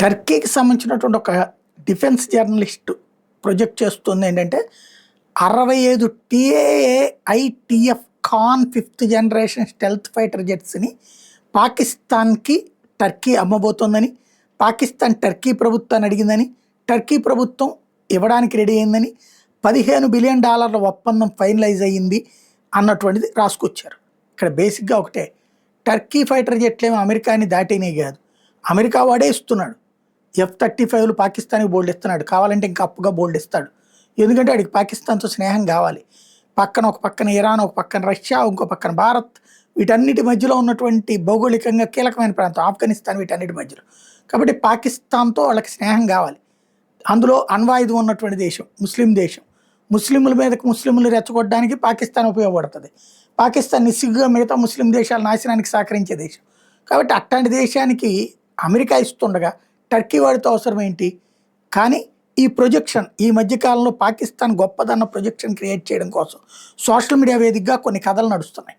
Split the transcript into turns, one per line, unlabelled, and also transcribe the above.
టర్కీకి సంబంధించినటువంటి ఒక defence journalist project చేస్తుంది ఏంటంటే 65 TAA ITF Kaan 5th generation stealth fighter జెట్స్ని పాకిస్తాన్కి టర్కీ అమ్మబోతోందని, పాకిస్తాన్ టర్కీ ప్రభుత్వాన్ని అడిగిందని, టర్కీ ప్రభుత్వం ఇవ్వడానికి రెడీ అయిందని, $15 బిలియన్ ఒప్పందం ఫైనలైజ్ అయ్యింది అన్నటువంటిది రాసుకొచ్చారు. ఇక్కడ బేసిక్గా ఒకటే, టర్కీ ఫైటర్ జెట్లేమో అమెరికాని దాటినే కాదు, అమెరికా వాడే ఇస్తున్నాడు. F-35లు పాకిస్తాన్కి బోల్డ్ ఇస్తున్నాడు, కావాలంటే ఇంకా అప్పుగా బోల్డ్ ఇస్తాడు. ఎందుకంటే వాడికి పాకిస్తాన్తో స్నేహం కావాలి. ఒక పక్కన ఇరాన్, ఒక పక్కన రష్యా, ఇంకో పక్కన భారత్, వీటన్నిటి మధ్యలో ఉన్నటువంటి భౌగోళికంగా కీలకమైన ప్రాంతం ఆఫ్ఘనిస్తాన్, వీటన్నిటి మధ్యలో. కాబట్టి పాకిస్తాన్తో వాళ్ళకి స్నేహం కావాలి. అందులో అణ్వాయుధం ఉన్నటువంటి దేశం, ముస్లిం దేశం. ముస్లింల మీదకి ముస్లింలు రెచ్చగొట్టడానికి పాకిస్తాన్ ఉపయోగపడుతుంది. పాకిస్తాన్ నిస్సిగ్గుగా మిగతా ముస్లిం దేశాల నాశనానికి సహకరించే దేశం. కాబట్టి అట్లాంటి దేశానికి అమెరికా ఇస్తుండగా టర్కీ వాడితో అవసరం ఏంటి? కానీ ఈ ప్రొజెక్షన్ ఈ మధ్యకాలంలో పాకిస్తాన్ గొప్పదన్న ప్రొజెక్షన్ క్రియేట్ చేయడం కోసం సోషల్ మీడియా వేదికగా కొన్ని కథలు నడుస్తున్నాయి.